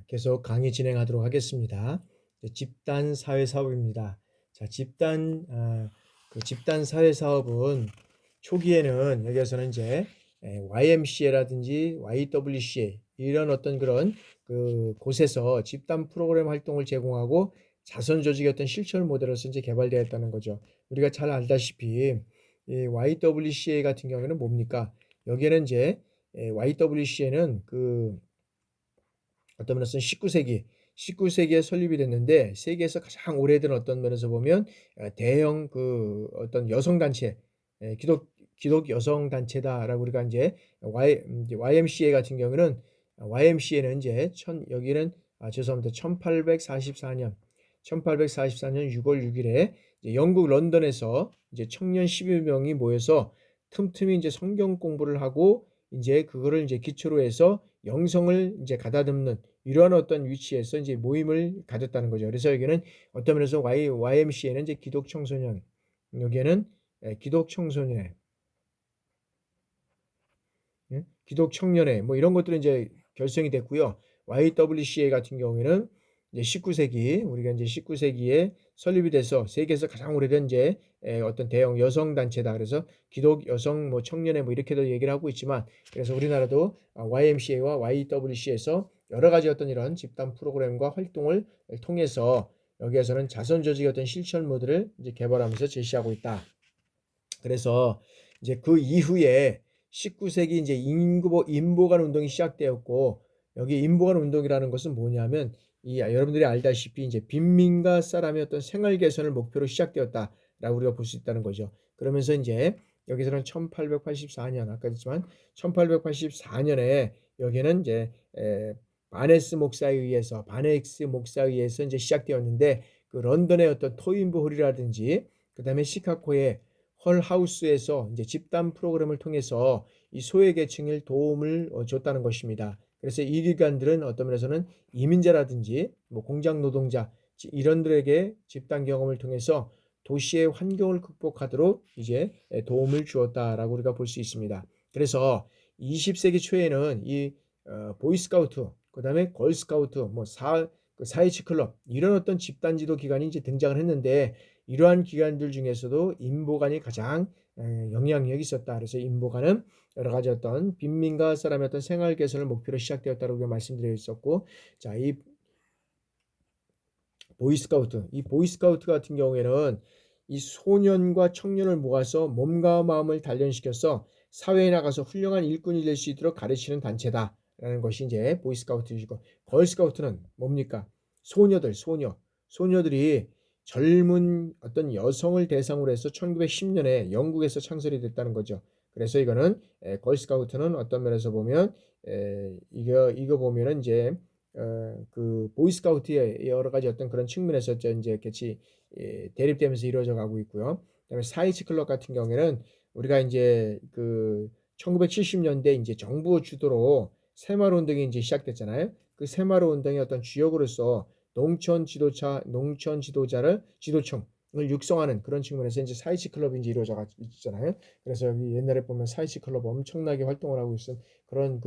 계속 강의 진행하도록 하겠습니다. 집단 사회 사업입니다. 자, 집단 사회 사업은 초기에는 여기에서는 이제 YMCA라든지 YWCA 이런 어떤 그런 그 곳에서 집단 프로그램 활동을 제공하고 자선 조직의 어떤 실천 모델로서 이제 개발되었다는 거죠. 우리가 잘 알다시피 이 YWCA 같은 경우에는 뭡니까? 여기에는 이제 YWCA는 그 어떤 면에서는 19세기에 설립이 됐는데 세계에서 가장 오래된 어떤 면에서 보면 대형 그 어떤 여성 단체, 기독 여성 단체다라고 우리가 이제 YMCA 같은 경우는 YMCA는 이제 여기는 죄송합니다. 1844년 6월 6일에 영국 런던에서 이제 청년 10여 명이 모여서 틈틈이 이제 성경 공부를 하고 이제 그거를 이제 기초로 해서 영성을 이제 가다듬는 이러한 어떤 위치에서 이제 모임을 가졌다는 거죠. 그래서 여기는 어떤 면에서 YMCA는 이제 기독 청소년, 여기에는 기독 청소년회, 기독 청년회 뭐 이런 것들은 이제 결성이 됐고요. YWCA 같은 경우에는 이제 19세기 우리가 이제 19세기에 설립이 돼서 세계에서 가장 오래된 이제 어떤 대형 여성 단체다. 그래서 기독 여성 뭐 청년회 뭐 이렇게도 얘기를 하고 있지만 그래서 우리나라도 YMCA와 YWCA에서 여러 가지 어떤 이런 집단 프로그램과 활동을 통해서 여기에서는 자선 조직의 어떤 실천 모델을 이제 개발하면서 제시하고 있다. 그래서 이제 그 이후에 19세기 이제 인보관 운동이 시작되었고 여기 인보관 운동이라는 것은 뭐냐면 여러분들이 알다시피 이제 빈민가 사람의 어떤 생활 개선을 목표로 시작되었다라고 우리가 볼 수 있다는 거죠. 그러면서 이제 여기서는 1884년 아까 했지만 1884년에 여기는 이제 바네스 목사에 의해서 이제 시작되었는데 그 런던의 어떤 토인부 홀이라든지 그다음에 시카고의 헐 하우스에서 이제 집단 프로그램을 통해서 이 소외계층을 도움을 줬다는 것입니다. 그래서 이 기관들은 어떤 면에서는 이민자라든지 뭐 공장 노동자 이런들에게 집단 경험을 통해서 도시의 환경을 극복하도록 이제 도움을 주었다라고 우리가 볼 수 있습니다. 그래서 20세기 초에는 이 보이스카우트, 그다음에 걸스카우트, 뭐 사이치 클럽 이런 어떤 집단 지도 기관이 이제 등장을 했는데 이러한 기관들 중에서도 인보관이 가장 영향력이 있었다. 그래서 인보관은 여러 가지 어떤 빈민가 사람의 어떤 생활 개선을 목표로 시작되었다고 말씀드려 있었고, 자, 이 보이스카우트 같은 경우에는 이 소년과 청년을 모아서 몸과 마음을 단련시켜서 사회에 나가서 훌륭한 일꾼이 될 수 있도록 가르치는 단체다라는 것이 이제 보이스카우트이고, 걸스카우트는 뭡니까? 소녀들이 젊은 어떤 여성을 대상으로 해서 1910년에 영국에서 창설이 됐다는 거죠. 그래서 이거는 걸스카우트는 어떤 면에서 보면 이거 보면은 이제 그 보이스카우트의 여러 가지 어떤 그런 측면에서 이제 같이 대립되면서 이루어져 가고 있고요. 그다음에 사이즈 클럽 같은 경우에는 우리가 이제 그 1970년대 이제 정부 주도로 새마을 운동이 이제 시작됐잖아요. 그 새마을 운동의 어떤 주역으로서 지도층을 육성하는 그런 측면에서 이제 사이치 클럽이 이제 이루어져 있잖아요. 그래서 여기 옛날에 보면 사이치 클럽 엄청나게 활동을 하고 있는 그런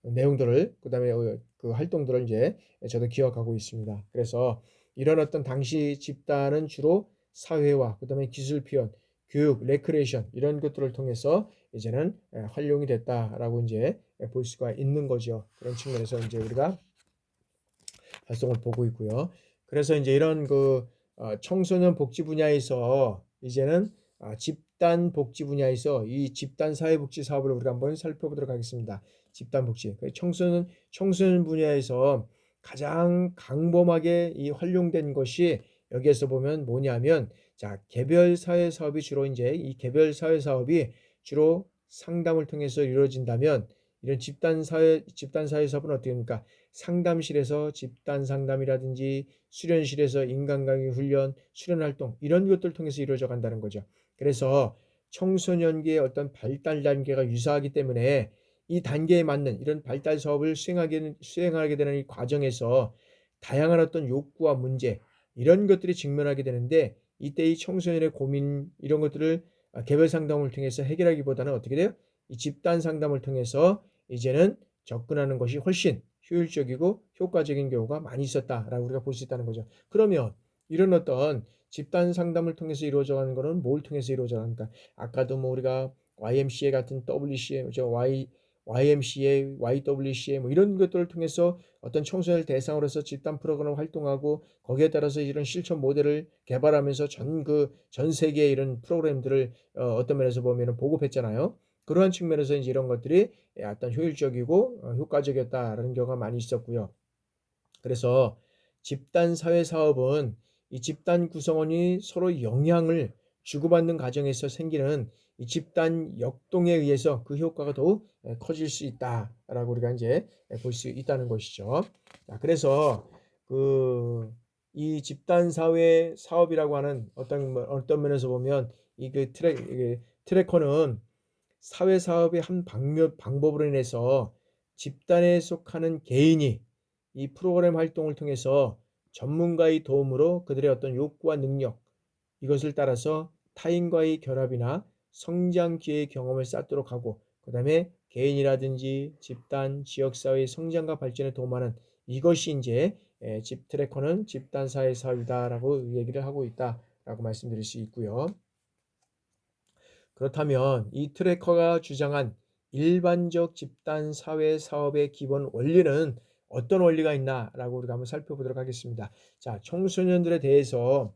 내용들을 그다음에 그 활동들을 이제 저도 기억하고 있습니다. 그래서 이런 어떤 당시 집단은 주로 사회화, 그다음에 기술 표현, 교육, 레크레이션 이런 것들을 통해서 이제는 활용이 됐다라고 이제 볼 수가 있는 거죠. 그런 측면에서 이제 우리가 활동을 보고 있고요. 그래서 이제 이런 청소년 복지 분야에서 이제는 집단 복지 분야에서 이 집단 사회복지 사업을 우리가 한번 살펴보도록 하겠습니다. 집단 복지. 청소년 분야에서 가장 강범하게 이 활용된 것이 여기에서 보면 뭐냐면 자, 개별 사회 사업이 주로 이제 이 개별 사회 사업이 주로 상담을 통해서 이루어진다면 이런 집단 사회 사업은 어떻게 됩니까? 상담실에서 집단 상담이라든지 수련실에서 인간관계 훈련, 수련 활동 이런 것들을 통해서 이루어져 간다는 거죠. 그래서 청소년기의 어떤 발달 단계가 유사하기 때문에 이 단계에 맞는 이런 발달 사업을 수행하게 되는 이 과정에서 다양한 어떤 욕구와 문제 이런 것들이 직면하게 되는데 이때 이 청소년의 고민 이런 것들을 개별 상담을 통해서 해결하기보다는 어떻게 돼요? 이 집단 상담을 통해서 이제는 접근하는 것이 훨씬 효율적이고 효과적인 경우가 많이 있었다라고 우리가 볼 수 있다는 거죠. 그러면 이런 어떤 집단 상담을 통해서 이루어져 가는 거는 뭘 통해서 이루어져 갑니까? 아까도 뭐 우리가 YMCA 같은 WCA, YMCA, YWCA 뭐 이런 것들을 통해서 어떤 청소년을 대상으로서 집단 프로그램을 활동하고 거기에 따라서 이런 실천 모델을 개발하면서 전 세계의 이런 프로그램들을 어떤 면에서 보면은 보급했잖아요. 그러한 측면에서 이제 이런 것들이 어떤 효율적이고 효과적이었다라는 경우가 많이 있었고요. 그래서 집단 사회 사업은 이 집단 구성원이 서로 영향을 주고받는 과정에서 생기는 이 집단 역동에 의해서 그 효과가 더욱 커질 수 있다라고 우리가 이제 볼 수 있다는 것이죠. 자, 그래서 그 이 집단 사회 사업이라고 하는 어떤 면에서 보면 트래커는 사회 사업의 한 방법으로 인해서 집단에 속하는 개인이 이 프로그램 활동을 통해서 전문가의 도움으로 그들의 어떤 욕구와 능력 이것을 따라서 타인과의 결합이나 성장 기회의 경험을 쌓도록 하고 그다음에 개인이라든지 집단, 지역사회의 성장과 발전에 도움하는 이것이 이제 집 트래커는 집단 사회 사업이다라고 얘기를 하고 있다라고 말씀드릴 수 있고요. 그렇다면 이 트래커가 주장한 일반적 집단 사회 사업의 기본 원리는 어떤 원리가 있나라고 우리가 한번 살펴보도록 하겠습니다. 자, 청소년들에 대해서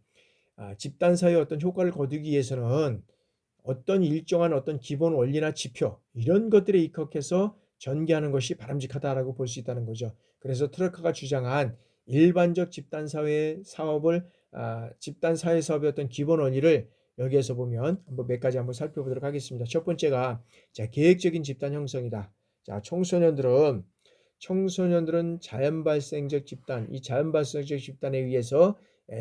집단 사회의 어떤 효과를 거두기 위해서는 어떤 일정한 어떤 기본 원리나 지표 이런 것들에 입각해서 전개하는 것이 바람직하다라고 볼 수 있다는 거죠. 그래서 트래커가 주장한 일반적 집단 사회 사업을 집단 사회 사업의 어떤 기본 원리를 여기에서 보면 한번 몇 가지 한번 살펴보도록 하겠습니다. 첫 번째가 계획적인 집단 형성이다. 자, 청소년들은 자연 발생적 집단, 이 자연 발생적 집단에 의해서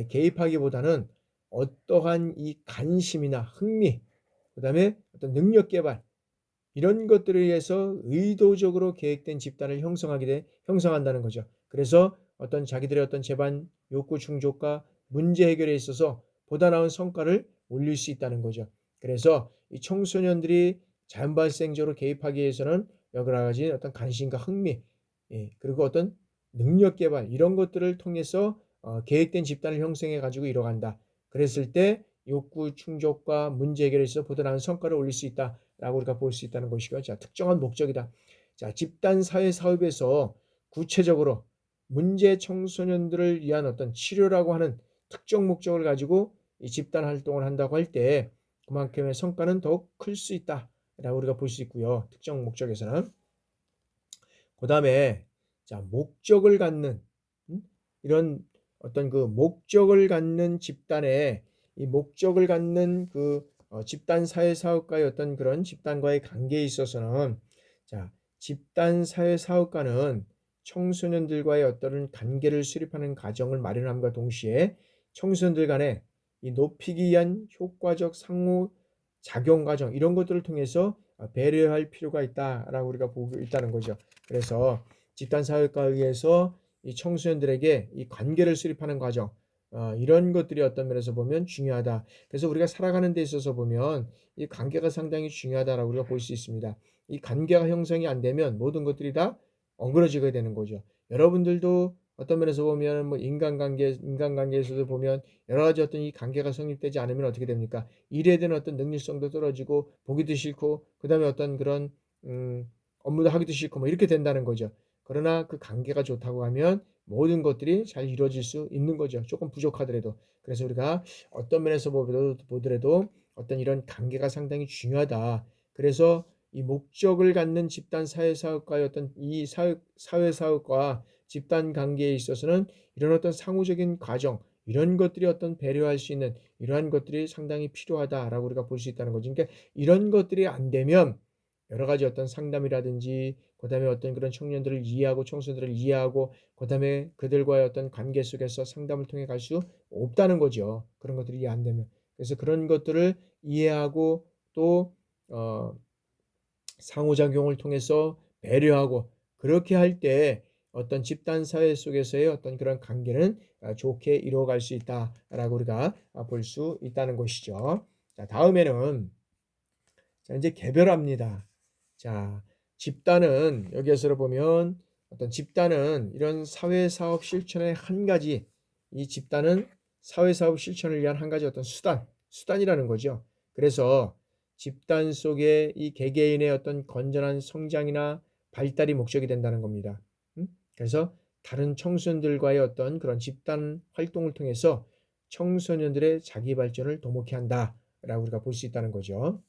개입하기보다는 어떠한 이 관심이나 흥미, 그다음에 어떤 능력 개발 이런 것들에 의해서 의도적으로 계획된 집단을 형성한다는 거죠. 그래서 어떤 자기들의 어떤 제반 욕구 충족과 문제 해결에 있어서 보다 나은 성과를 올릴 수 있다는 거죠. 그래서 이 청소년들이 자연 발생적으로 개입하기 위해서는 여러 가지 어떤 관심과 흥미, 그리고 어떤 능력 개발 이런 것들을 통해서 계획된 집단을 형성해 가지고 이뤄간다. 그랬을 때 욕구 충족과 문제 해결에 있어서 보다 나은 성과를 올릴 수 있다라고 우리가 볼 수 있다는 것이고요. 자, 특정한 목적이다. 자, 집단 사회 사업에서 구체적으로 문제 청소년들을 위한 어떤 치료라고 하는 특정 목적을 가지고 이 집단 활동을 한다고 할 때 그만큼의 성과는 더욱 클 수 있다라고 우리가 볼 수 있고요. 특정 목적에서는. 그다음에 자, 목적을 갖는 이런 어떤 그 목적을 갖는 집단에 이 목적을 갖는 집단 사회 사업가의 어떤 그런 집단과의 관계에 있어서는 자, 집단 사회 사업가는 청소년들과의 어떤 관계를 수립하는 과정을 마련함과 동시에 청소년들 간에 이 높이기 위한 효과적 상호 작용 과정 이런 것들을 통해서 배려할 필요가 있다라고 우리가 보고 있다는 거죠. 그래서 집단 사회과에 의해서 이 청소년들에게 이 관계를 수립하는 과정 이런 것들이 어떤 면에서 보면 중요하다. 그래서 우리가 살아가는 데 있어서 보면 이 관계가 상당히 중요하다라고 우리가 볼 수 있습니다. 이 관계가 형성이 안 되면 모든 것들이 다 엉그러지게 되는 거죠. 여러분들도 어떤 면에서 보면 뭐 인간관계에서도 보면 여러 가지 어떤 이 관계가 성립되지 않으면 어떻게 됩니까? 일에 대한 어떤 능률성도 떨어지고 보기도 싫고 그다음에 어떤 그런 업무도 하기도 싫고 뭐 이렇게 된다는 거죠. 그러나 그 관계가 좋다고 하면 모든 것들이 잘 이루어질 수 있는 거죠. 조금 부족하더라도. 그래서 우리가 어떤 면에서 보더라도 어떤 이런 관계가 상당히 중요하다. 그래서 이 목적을 갖는 집단 사회사업과의 어떤 이 사회사업과 집단 관계에 있어서는 이런 어떤 상호적인 과정, 이런 것들이 어떤 배려할 수 있는 이러한 것들이 상당히 필요하다라고 우리가 볼 수 있다는 거죠. 그러니까 이런 것들이 안 되면 여러 가지 어떤 상담이라든지 그다음에 어떤 그런 청년들을 이해하고 청소년들을 이해하고 그다음에 그들과의 어떤 관계 속에서 상담을 통해 갈 수 없다는 거죠. 그런 것들이 이해 안 되면. 그래서 그런 것들을 이해하고 또 상호작용을 통해서 배려하고 그렇게 할 때 어떤 집단 사회 속에서의 어떤 그런 관계는 좋게 이루어갈 수 있다라고 우리가 볼 수 있다는 것이죠. 자, 다음에는 자, 이제 개별화입니다. 자, 집단은 여기에서 보면 어떤 집단은 이런 사회사업 실천의 한 가지, 이 집단은 사회사업 실천을 위한 한 가지 어떤 수단이라는 거죠. 그래서 집단 속에 이 개개인의 어떤 건전한 성장이나 발달이 목적이 된다는 겁니다. 그래서 다른 청소년들과의 어떤 그런 집단 활동을 통해서 청소년들의 자기 발전을 도모케 한다라고 우리가 볼 수 있다는 거죠.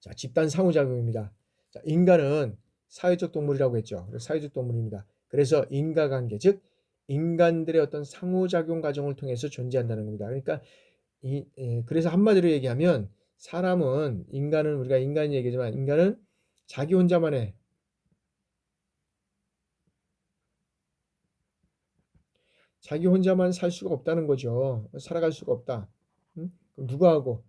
자, 집단 상호작용입니다. 자, 인간은 사회적 동물이라고 했죠. 사회적 동물입니다. 그래서 인과관계, 즉 인간들의 어떤 상호작용 과정을 통해서 존재한다는 겁니다. 그러니까 그래서 한마디로 얘기하면 사람은 인간은 우리가 인간 얘기지만 인간은 자기 혼자만의 자기 혼자만 살 수가 없다는 거죠. 살아갈 수가 없다. 그럼 누구하고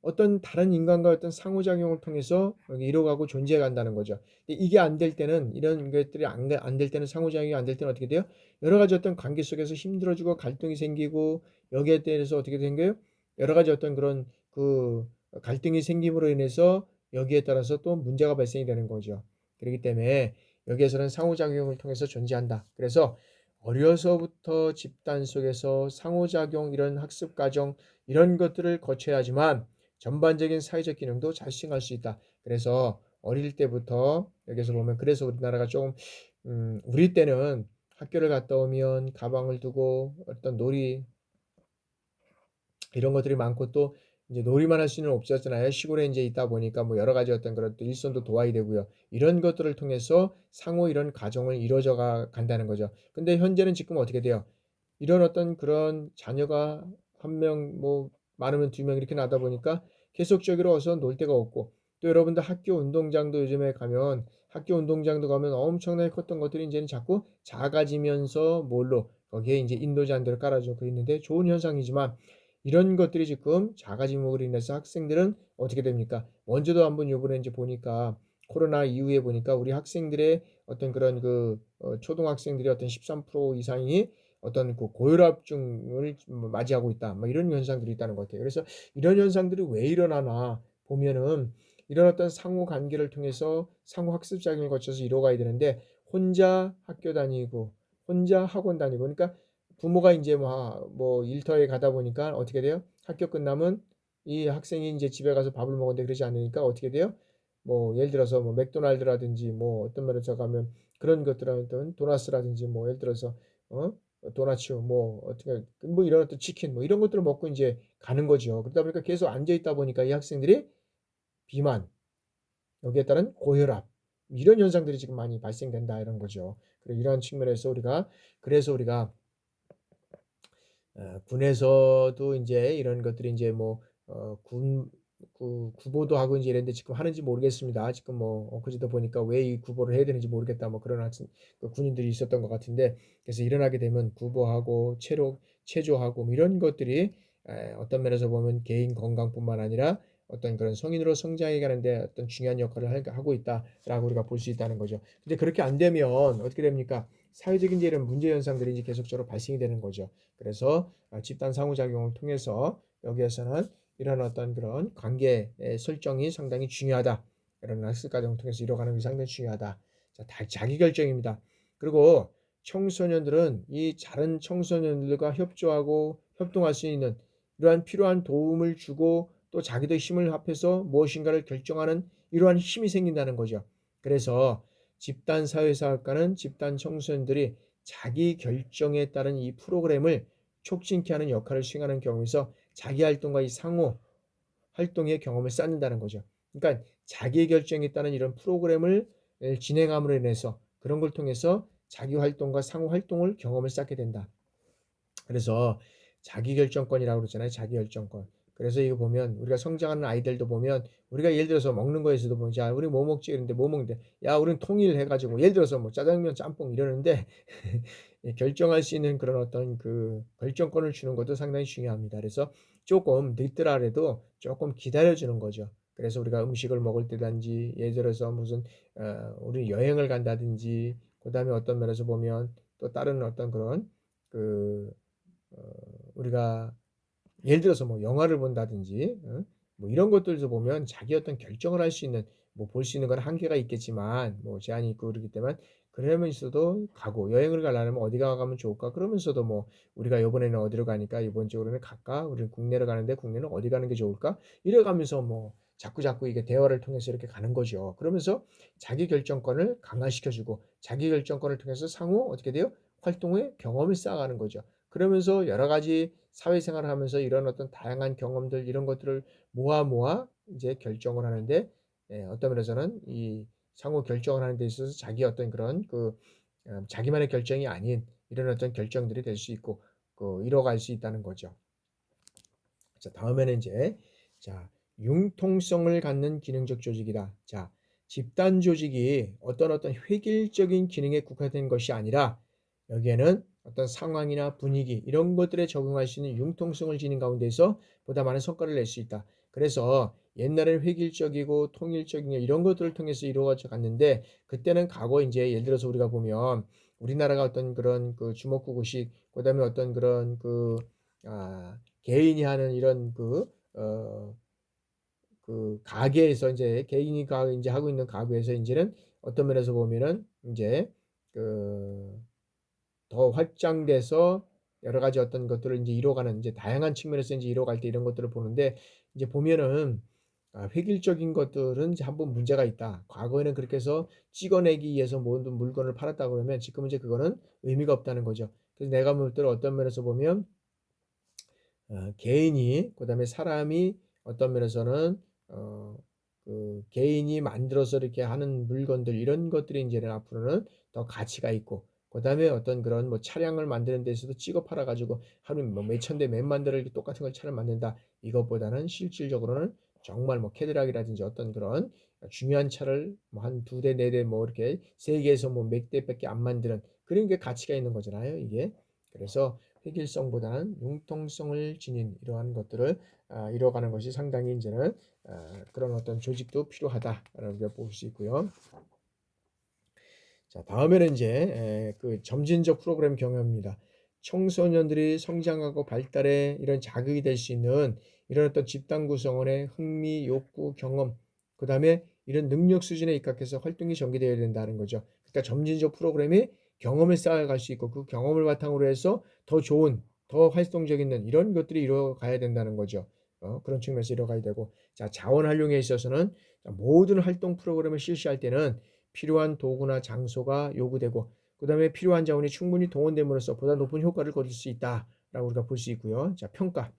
어떤 다른 인간과 어떤 상호작용을 통해서 이뤄가고 존재해 간다는 거죠. 이게 안 될 때는 이런 것들이 안 될 때는 상호작용이 안 될 때는 어떻게 돼요? 여러 가지 어떤 관계 속에서 힘들어지고 갈등이 생기고 여기에 대해서 어떻게 된 거예요? 여러 가지 어떤 그런 그 갈등이 생김으로 인해서 여기에 따라서 또 문제가 발생이 되는 거죠. 그렇기 때문에 여기에서는 상호작용을 통해서 존재한다. 그래서 어려서부터 집단 속에서 상호작용 이런 학습 과정 이런 것들을 거쳐야 하지만 전반적인 사회적 기능도 잘 수행할 수 있다. 그래서 어릴 때부터 여기서 보면 그래서 우리나라가 조금 우리 때는 학교를 갔다 오면 가방을 두고 어떤 놀이 이런 것들이 많고 또 이제 놀이만 할 수는 없었잖아요. 시골에 이제 있다 보니까 뭐 여러 가지 어떤 그런 또 일손도 도와야 되고요. 이런 것들을 통해서 상호 이런 과정을 이루어져 간다는 거죠. 근데 현재는 지금 어떻게 돼요? 이런 어떤 그런 자녀가 한 명 뭐 많으면 두 명 이렇게 나다 보니까 계속적으로 어서 놀 데가 없고 또 여러분들 학교 운동장도 요즘에 가면 학교 운동장도 가면 엄청나게 컸던 것들이 이제는 자꾸 작아지면서 뭘로 거기에 이제 인도잔디를 깔아주고 있는데 좋은 현상이지만 이런 것들이 지금 작아짐으로 인해서 학생들은 어떻게 됩니까? 먼저도 한번 요번에 이제 보니까 코로나 이후에 보니까 우리 학생들의 어떤 그런 초등학생들의 어떤 13% 이상이 어떤 그 고혈압증을 맞이하고 있다. 뭐 이런 현상들이 있다는 것 같아요. 그래서 이런 현상들이 왜 일어나나 보면은 이런 어떤 상호 관계를 통해서 상호 학습 작용을 거쳐서 이루어가야 되는데 혼자 학교 다니고 혼자 학원 다니고 그러니까 부모가 이제 뭐 일터에 가다 보니까 어떻게 돼요? 학교 끝나면 이 학생이 이제 집에 가서 밥을 먹었는데 그러지 않으니까 어떻게 돼요? 뭐 예를 들어서 뭐 맥도날드라든지 뭐 어떤 면에서 가면 그런 것들은 도나스라든지 뭐 예를 들어서 어 도나츠 뭐 어떻게 뭐 이런 어떤 치킨 뭐 이런 것들을 먹고 이제 가는 거죠. 그러다 보니까 계속 앉아 있다 보니까 이 학생들이 비만 여기에 따른 고혈압 이런 현상들이 지금 많이 발생된다 이런 거죠. 그리고 이런 측면에서 그래서 우리가 군에서도 인제 이런 것들이 인제 뭐 군 구보도 하고 인제 이랬는데 지금 하는지 모르겠습니다. 지금 뭐 엊그제도 보니까 왜 이 구보를 해야 되는지 모르겠다 뭐 그런 하여튼 군인들이 있었던 것 같은데 그래서 일어나게 되면 구보하고 체조하고 뭐 이런 것들이 어떤 면에서 보면 개인 건강뿐만 아니라 어떤 그런 성인으로 성장해 가는 데 어떤 중요한 역할을 하고 있다라고 우리가 볼 수 있다는 거죠. 근데 그렇게 안 되면 어떻게 됩니까? 사회적인 이제 이런 문제 현상들이 이제 계속적으로 발생이 되는 거죠. 그래서 집단 상호작용을 통해서 여기에서는 이런 어떤 그런 관계의 설정이 상당히 중요하다. 이런 학습 과정을 통해서 이뤄가는 것이 상당히 중요하다. 자, 자기결정입니다. 그리고 청소년들은 이 다른 청소년들과 협조하고 협동할 수 있는 이러한 필요한 도움을 주고 또 자기도 힘을 합해서 무엇인가를 결정하는 이러한 힘이 생긴다는 거죠. 그래서 집단 사회사학과는 집단 청소년들이 자기 결정에 따른 이 프로그램을 촉진케 하는 역할을 수행하는 경우에서 자기 활동과 이 상호 활동의 경험을 쌓는다는 거죠. 그러니까 자기 결정에 따른 이런 프로그램을 진행함으로 인해서 그런 걸 통해서 자기 활동과 상호 활동을 경험을 쌓게 된다. 그래서 자기결정권이라고 그러잖아요. 자기결정권. 그래서 이거 보면 우리가 성장하는 아이들도 보면 우리가 예를 들어서 먹는 거에서도 보면 자 우리 뭐 먹지 이러는데 뭐 먹는데 야 우리는 통일해가지고 예를 들어서 뭐 짜장면 짬뽕 이러는데 결정할 수 있는 그런 어떤 그 결정권을 주는 것도 상당히 중요합니다. 그래서 조금 늦더라도 조금 기다려주는 거죠. 그래서 우리가 음식을 먹을 때든지 예를 들어서 무슨 우리 여행을 간다든지 그다음에 어떤 면에서 보면 또 다른 어떤 그런 그 우리가 예를 들어서 뭐 영화를 본다든지 뭐 이런 것들에서 보면 자기 어떤 결정을 할 수 있는 뭐 볼 수 있는 건 한계가 있겠지만 뭐 제한이 있고 그러기 때문에 그러면서도 가고 여행을 가려면 어디가 가면 좋을까? 그러면서도 뭐 우리가 요번에는 어디로 가니까 이번 주로는 갈까? 우리는 국내로 가는데 국내는 어디 가는 게 좋을까? 이래 가면서 뭐 자꾸자꾸 이게 대화를 통해서 이렇게 가는 거죠. 그러면서 자기 결정권을 강화시켜 주고 자기 결정권을 통해서 상호 어떻게 돼요? 활동의 경험을 쌓아가는 거죠. 그러면서 여러 가지 사회생활을 하면서 이런 어떤 다양한 경험들 이런 것들을 모아 이제 결정을 하는데 어떤 면에서는 이 상호 결정을 하는 데 있어서 자기 어떤 그런 자기만의 결정이 아닌 이런 어떤 결정들이 될 수 있고 이뤄갈 수 있다는 거죠. 자, 다음에는 이제 자, 융통성을 갖는 기능적 조직이다. 자, 집단 조직이 어떤 획일적인 기능에 국한된 것이 아니라 여기에는 어떤 상황이나 분위기 이런 것들에 적응할 수 있는 융통성을 지닌 가운데서 보다 많은 성과를 낼 수 있다. 그래서 옛날에는 획일적이고 통일적인 이런 것들을 통해서 이루어져 갔는데 그때는 과거 이제 예를 들어서 우리가 보면 우리나라가 어떤 그런 주먹구구식 그다음에 어떤 그런 개인이 하는 이런 가게에서 이제 개인이 이제 하고 있는 가게에서 이제는 어떤 면에서 보면은 이제 그 더 확장돼서 여러 가지 어떤 것들을 이제 이뤄가는 이제 다양한 측면에서 이제 이뤄갈 때 이런 것들을 보는데 이제 보면은 획일적인 것들은 이제 한번 문제가 있다. 과거에는 그렇게 해서 찍어내기 위해서 모든 물건을 팔았다 그러면 지금은 이제 그거는 의미가 없다는 거죠. 그래서 내가 볼 때 어떤 면에서 보면 개인이 그다음에 사람이 어떤 면에서는 어 개인이 만들어서 이렇게 하는 물건들 이런 것들이 인제는 앞으로는 더 가치가 있고 그다음에 어떤 그런 뭐 차량을 만드는 데서도 찍어 팔아 가지고 하루에 뭐 몇천 대 몇만 대를 이렇게 똑같은 걸 차를 만든다. 이것보다는 실질적으로는 정말 뭐 캐딜락이라든지 어떤 그런 중요한 차를 뭐 한 2 대, 4대 뭐 이렇게 세계에서 뭐 몇 대밖에 안 만드는 그런 게 가치가 있는 거잖아요, 이게. 그래서 획일성보다는 융통성을 지닌 이러한 것들을 이뤄가는 것이 상당히 이제는 그런 어떤 조직도 필요하다라고 볼 수 있고요. 자, 다음에는 이제 점진적 프로그램 경험입니다. 청소년들이 성장하고 발달에 이런 자극이 될 수 있는 이런 어떤 집단 구성원의 흥미, 욕구, 경험, 그 다음에 이런 능력 수준에 입각해서 활동이 전개되어야 된다는 거죠. 그러니까 점진적 프로그램이 경험을 쌓아갈 수 있고 그 경험을 바탕으로 해서 더 좋은, 더 활동적인 이런 것들이 이루어가야 된다는 거죠. 그런 측면에서 이루어가야 되고, 자, 자원 활용에 있어서는 모든 활동 프로그램을 실시할 때는 필요한 도구나 장소가 요구되고 그다음에 필요한 자원이 충분히 동원됨으로써 보다 높은 효과를 거둘 수 있다라고 우리가 볼 수 있고요. 자, 평가.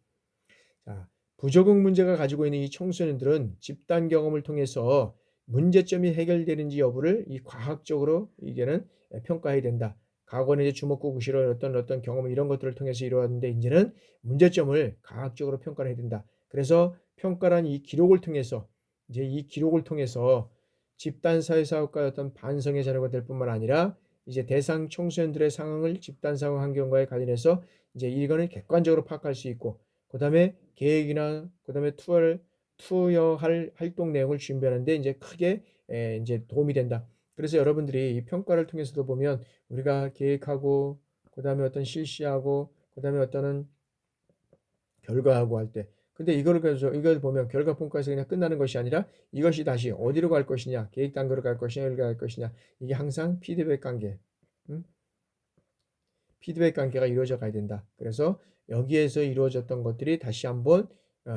자, 부적응 문제가 가지고 있는 이 청소년들은 집단 경험을 통해서 문제점이 해결되는지 여부를 이 과학적으로 이게는 평가해야 된다. 과거는 이제 주먹구구시로 어떤 경험 이런 것들을 통해서 이루었는데 이제는 문제점을 과학적으로 평가를 해야 된다. 그래서 평가란 이 기록을 통해서 이제 이 기록을 통해서 집단 사회 사업과의 어떤 반성의 자료가 될 뿐만 아니라 이제 대상 청소년들의 상황을 집단 상황 환경과에 관련해서 이제 이거는 객관적으로 파악할 수 있고 그다음에 계획이나 그다음에 투여할 활동 내용을 준비하는데 이제 크게 이제 도움이 된다. 그래서 여러분들이 이 평가를 통해서도 보면 우리가 계획하고 그다음에 어떤 실시하고 그다음에 어떤 결과하고 할 때 근데 이거를 그래서 이걸 보면 결과 평가에서 그냥 끝나는 것이 아니라 이것이 다시 어디로 갈 것이냐 계획 단계로 갈 것이냐 어디로 갈 것이냐 이게 항상 피드백 관계 음? 피드백 관계가 이루어져 가야 된다. 그래서 여기에서 이루어졌던 것들이 다시 한번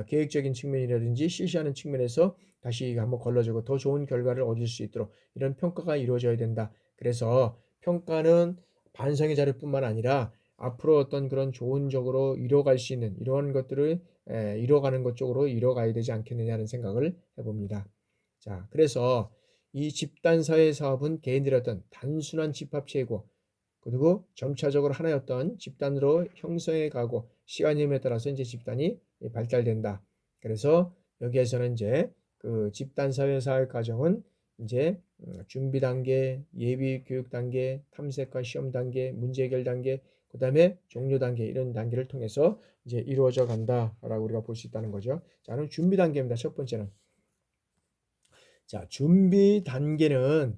계획적인 측면이라든지 실시하는 측면에서 다시 한번 걸러지고 더 좋은 결과를 얻을 수 있도록 이런 평가가 이루어져야 된다. 그래서 평가는 반성의 자료뿐만 아니라 앞으로 어떤 그런 좋은 쪽으로 이뤄갈 수 있는 이러한 것들을 이뤄가는 것 쪽으로 이뤄가야 되지 않겠느냐는 생각을 해봅니다. 자, 그래서 이 집단사회 사업은 개인들의 어떤 단순한 집합체이고 그리고 점차적으로 하나의 어떤 집단으로 형성해 가고 시간이 됨에 따라서 이제 집단이 발달된다. 그래서 여기에서는 이제 그 집단 사회 사회 과정은 이제 준비 단계, 예비 교육 단계, 탐색과 시험 단계, 문제 해결 단계, 그다음에 종료 단계 이런 단계를 통해서 이제 이루어져 간다라고 우리가 볼 수 있다는 거죠. 자, 그럼 준비 단계입니다. 첫 번째는 자, 준비 단계는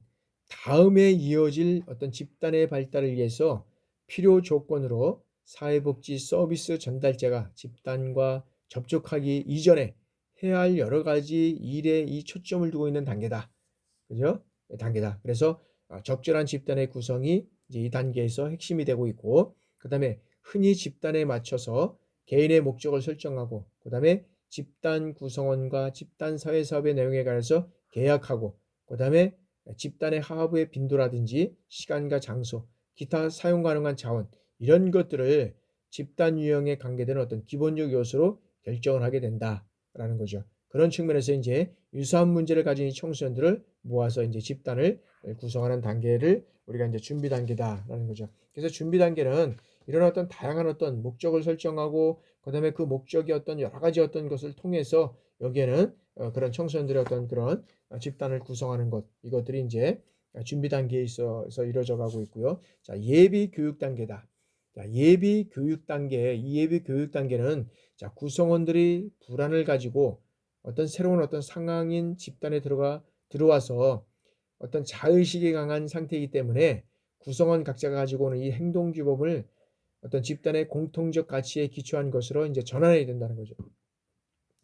다음에 이어질 어떤 집단의 발달을 위해서 필요 조건으로 사회복지 서비스 전달자가 집단과 접촉하기 이전에 해야 할 여러 가지 일에 이 초점을 두고 있는 단계다. 그죠? 단계다. 그래서 적절한 집단의 구성이 이제 이 단계에서 핵심이 되고 있고, 그다음에 흔히 집단에 맞춰서 개인의 목적을 설정하고, 그다음에 집단 구성원과 집단 사회 사업의 내용에 관해서 계약하고, 그다음에 집단의 하부의 빈도라든지 시간과 장소, 기타 사용 가능한 자원, 이런 것들을 집단 유형에 관계되는 어떤 기본적 요소로 결정을 하게 된다라는 거죠. 그런 측면에서 이제 유사한 문제를 가진 이 청소년들을 모아서 이제 집단을 구성하는 단계를 우리가 이제 준비 단계다라는 거죠. 그래서 준비 단계는 이런 어떤 다양한 어떤 목적을 설정하고, 그다음에 그 목적이 어떤 여러 가지 어떤 것을 통해서 여기에는 그런 청소년들의 어떤 그런 집단을 구성하는 것, 이것들이 이제 준비 단계에 있어서 이루어져 가고 있고요. 자, 예비 교육 단계다. 자, 예비 교육 단계, 이 예비 교육 단계는 자, 구성원들이 불안을 가지고 어떤 새로운 어떤 상황인 집단에 들어와서 어떤 자의식이 강한 상태이기 때문에 구성원 각자가 가지고 오는 이 행동규범을 어떤 집단의 공통적 가치에 기초한 것으로 이제 전환해야 된다는 거죠.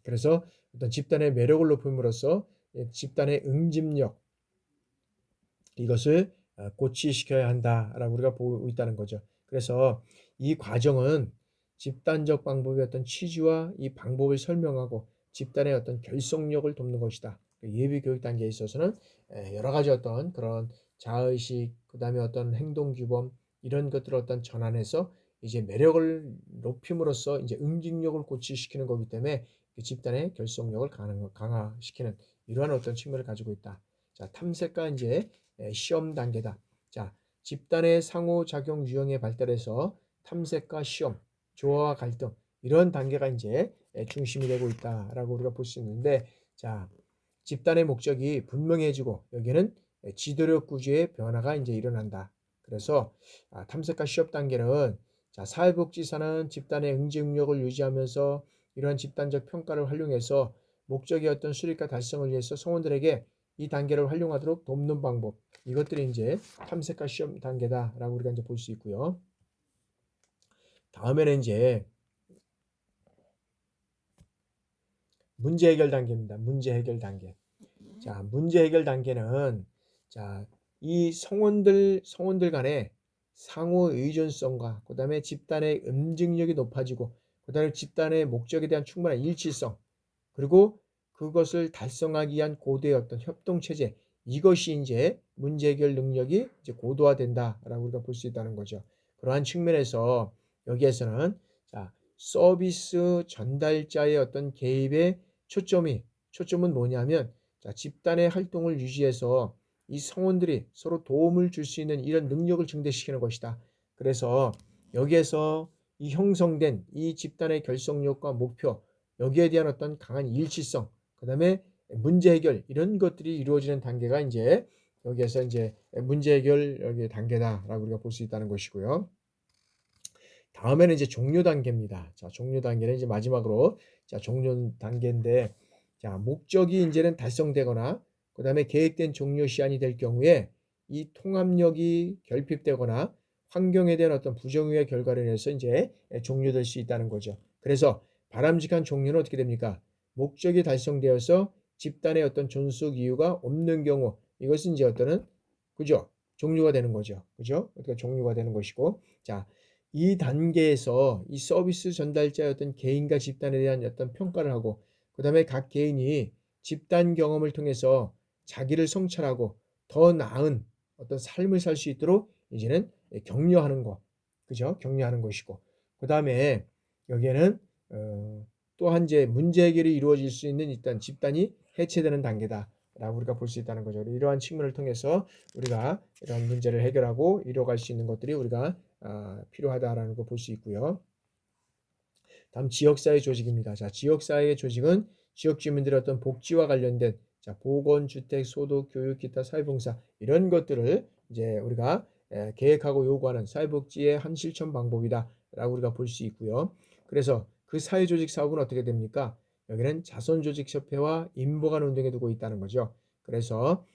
그래서 어떤 집단의 매력을 높임으로써 집단의 응집력, 이것을 고취시켜야 한다라고 우리가 보고 있다는 거죠. 그래서 이 과정은 집단적 방법의 어떤 취지와 이 방법을 설명하고 집단의 어떤 결속력을 돕는 것이다. 예비 교육 단계에 있어서는 여러 가지 어떤 그런 자의식, 그다음에 어떤 행동 규범, 이런 것들을 어떤 전환해서 이제 매력을 높임으로써 이제 응집력을 고취시키는 거기 때문에 그 집단의 결속력을 강화시키는 이러한 어떤 측면을 가지고 있다. 자, 탐색과 이제 시험 단계다. 자, 집단의 상호작용 유형에 발달해서 탐색과 시험, 조화와 갈등, 이런 단계가 이제 중심이 되고 있다라고 우리가 볼 수 있는데, 자, 집단의 목적이 분명해지고 여기는 지도력 구조의 변화가 이제 일어난다. 그래서 탐색과 시험 단계는 자, 사회복지사는 집단의 응집력을 유지하면서 이러한 집단적 평가를 활용해서 목적의 어떤 수립과 달성을 위해서 성원들에게 이 단계를 활용하도록 돕는 방법, 이것들이 이제 탐색과 시험 단계다라고 우리가 이제 볼 수 있고요. 다음에는 이제 문제 해결 단계입니다. 문제 해결 단계. 자, 문제 해결 단계는 자, 이 성원들 간의 상호 의존성과 그다음에 집단의 응징력이 높아지고, 그다음에 집단의 목적에 대한 충분한 일치성, 그리고 그것을 달성하기 위한 고도의 어떤 협동 체제, 이것이 이제 문제 해결 능력이 이제 고도화된다라고 우리가 볼 수 있다는 거죠. 그러한 측면에서 여기에서는 자, 서비스 전달자의 어떤 개입의 초점은 뭐냐면, 자, 집단의 활동을 유지해서 이 성원들이 서로 도움을 줄 수 있는 이런 능력을 증대시키는 것이다. 그래서 여기에서 이 형성된 이 집단의 결속력과 목표, 여기에 대한 어떤 강한 일치성, 그다음에 문제 해결, 이런 것들이 이루어지는 단계가 이제 여기에서 이제 문제 해결 여기 단계다라고 우리가 볼 수 있다는 것이고요. 다음에는 이제 종료 단계입니다. 자, 종료 단계는 이제 마지막으로 자, 종료 단계인데, 자, 목적이 이제는 달성되거나 그다음에 계획된 종료 시한이 될 경우에 이 통합력이 결핍되거나 환경에 대한 어떤 부정유의 결과로 인해서 이제 종료될 수 있다는 거죠. 그래서 바람직한 종료는 어떻게 됩니까? 목적이 달성되어서 집단의 어떤 존속 이유가 없는 경우, 이것은 이제 어떤 그죠? 종료가 되는 거죠. 그죠? 그러니까 종료가 되는 것이고, 자, 이 단계에서 이 서비스 전달자의 어떤 개인과 집단에 대한 어떤 평가를 하고, 그다음에 각 개인이 집단 경험을 통해서 자기를 성찰하고 더 나은 어떤 삶을 살 수 있도록 이제는 격려하는 것, 그죠? 격려하는 것이고, 그다음에 여기에는 또한 이제 문제 해결이 이루어질 수 있는 일단 집단이 해체되는 단계다라고 우리가 볼 수 있다는 거죠. 이러한 측면을 통해서 우리가 이러한 문제를 해결하고 이뤄갈 수 있는 것들이 우리가 필요하다라는 거 볼 수 있고요. 다음 지역사회 조직입니다. 자, 지역사회 조직은 지역 주민들의 어떤 복지와 관련된 자, 보건, 주택, 소득, 교육, 기타 사회봉사, 이런 것들을 이제 우리가 계획하고 요구하는 사회복지의 한 실천 방법이다라고 우리가 볼 수 있고요. 그래서 그 사회조직 사업은 어떻게 됩니까? 여기는 자선조직협회와 인보간 운동에 두고 있다는 거죠. 그래서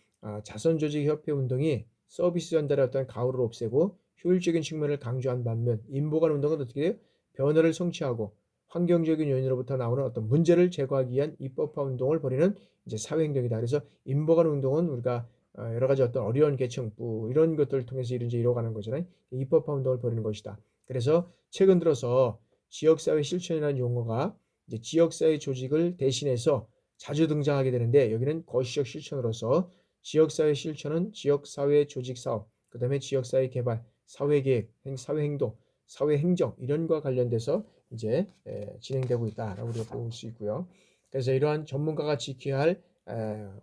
자선조직협회 운동이 서비스 전달의 어떤 가오를 없애고 효율적인 측면을 강조한 반면, 인보간 운동은 어떻게 돼요? 변화를 성취하고 환경적인 요인으로부터 나오는 어떤 문제를 제거하기 위한 입법화 운동을 벌이는 이제 사회행동이다. 그래서 인보간 운동은 우리가 여러 가지 어떤 어려운 계층 뭐 이런 것들을 통해서 이제 이뤄가는 거잖아요. 입법화 운동을 벌이는 것이다. 그래서 최근 들어서 지역사회 실천이라는 용어가 이제 지역사회 조직을 대신해서 자주 등장하게 되는데 여기는 거시적 실천으로서 지역사회 실천은 지역사회 조직 사업, 그 다음에 지역사회 개발, 사회계획, 사회행동, 사회행정 이런 거 관련돼서 이제 진행되고 있다라고 우리가 볼 수 있고요. 그래서 이러한 전문가가 지켜야 할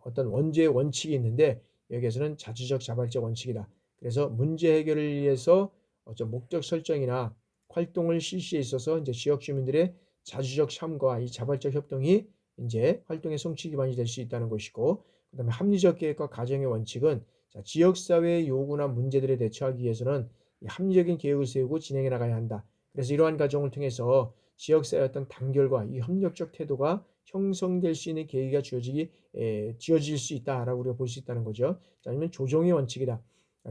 어떤 원죄의 원칙이 있는데 여기에서는 자주적 자발적 원칙이다. 그래서 문제 해결을 위해서 어떤 목적 설정이나 활동을 실시에 있어서 이제 지역 주민들의 자주적 참여와 이 자발적 협동이 이제 활동의 성취 기반이 될 수 있다는 것이고, 그다음에 합리적 계획과 가정의 원칙은 지역사회의 요구나 문제들에 대처하기 위해서는 합리적인 계획을 세우고 진행해 나가야 한다. 그래서 이러한 과정을 통해서 지역사회의 어떤 단결과 이 협력적 태도가 형성될 수 있는 계기가 지어질 수 있다라고 우리가 볼 수 있다는 거죠. 아니면 조정의 원칙이다.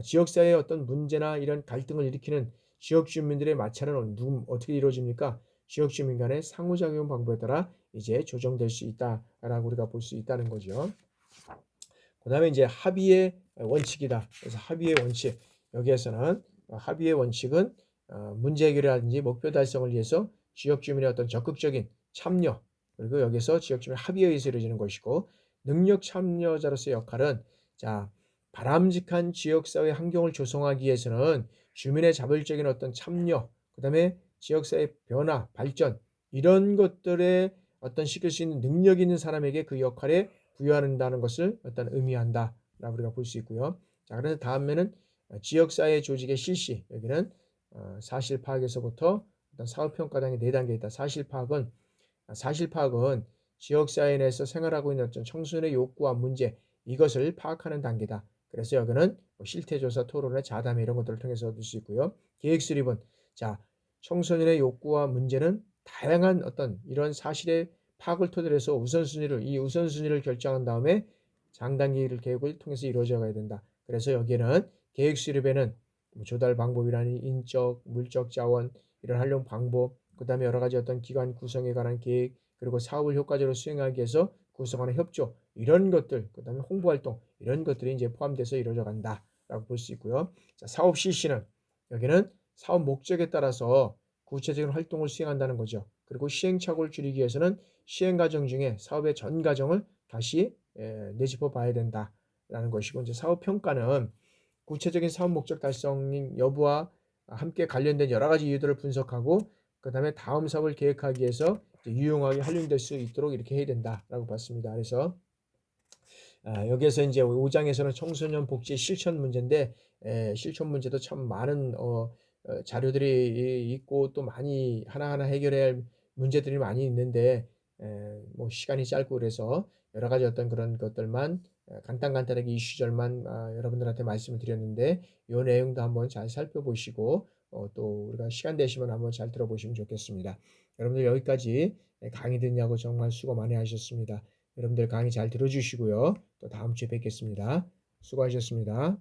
지역사회의 어떤 문제나 이런 갈등을 일으키는 지역 주민들의 마찰은 어떻게 이루어집니까? 지역 주민 간의 상호작용 방법에 따라 이제 조정될 수 있다라고 우리가 볼 수 있다는 거죠. 그 다음에 이제 합의의 원칙이다. 그래서 합의의 원칙. 여기에서는 합의의 원칙은 문제 해결이라든지 목표 달성을 위해서 지역 주민의 어떤 적극적인 참여, 그리고 여기서 지역 주민 합의에 의해서 이루어지는 것이고, 능력 참여자로서의 역할은 바람직한 지역사회 환경을 조성하기 위해서는 주민의 자발적인 어떤 참여, 그 다음에 지역사회 변화, 발전 이런 것들에 어떤 시킬 수 있는 능력 있는 사람에게 그 역할에 부여한다는 것을 어떤 의미한다라고 우리가 볼 수 있고요. 자, 그래서 다음에는 지역사회 조직의 실시. 여기는 사실 파악에서부터 어떤 사업평가단의 4단계 있다. 사실 파악은 지역사회 내에서 생활하고 있는 어떤 청소년의 욕구와 문제 이것을 파악하는 단계다. 그래서 여기는 실태조사, 토론회, 자담회 이런 것들을 통해서 얻을 수 있고요. 계획 수립은 청소년의 욕구와 문제는 다양한 어떤 이런 사실의 파악을 토대로 해서 우선순위를 결정한 다음에 장단기 계획을 통해서 이루어져 가야 된다. 그래서 여기에는 계획 수립에는 조달 방법이라는 인적, 물적 자원, 이런 활용 방법, 그 다음에 여러 가지 어떤 기관 구성에 관한 계획, 그리고 사업을 효과적으로 수행하기 위해서 구성하는 협조, 이런 것들, 그 다음에 홍보 활동, 이런 것들이 이제 포함돼서 이루어져 간다라고 볼 수 있고요. 자, 사업 실시는 여기는 사업 목적에 따라서 구체적인 활동을 수행한다는 거죠. 그리고 시행착오를 줄이기 위해서는 시행 과정 중에 사업의 전 과정을 다시 내짚어 봐야 된다라는 것이고, 이제 사업 평가는 구체적인 사업 목적 달성 여부와 함께 관련된 여러 가지 이유들을 분석하고 그 다음에 다음 사업을 계획하기 위해서 유용하게 활용될 수 있도록 이렇게 해야 된다라고 봤습니다. 그래서 여기에서 이제 5장에서는 청소년 복지 실천 문제인데 실천 문제도 참 많은 자료들이 있고 또 많이 하나하나 해결해야 할 문제들이 많이 있는데 뭐 시간이 짧고 그래서 여러 가지 어떤 그런 것들만 간단하게 이슈절만 여러분들한테 말씀을 드렸는데 이 내용도 한번 잘 살펴보시고 또 우리가 시간 되시면 한번 잘 들어보시면 좋겠습니다. 여러분들 여기까지 강의 듣냐고 정말 수고 많이 하셨습니다. 여러분들 강의 잘 들어주시고요. 또 다음 주에 뵙겠습니다. 수고하셨습니다.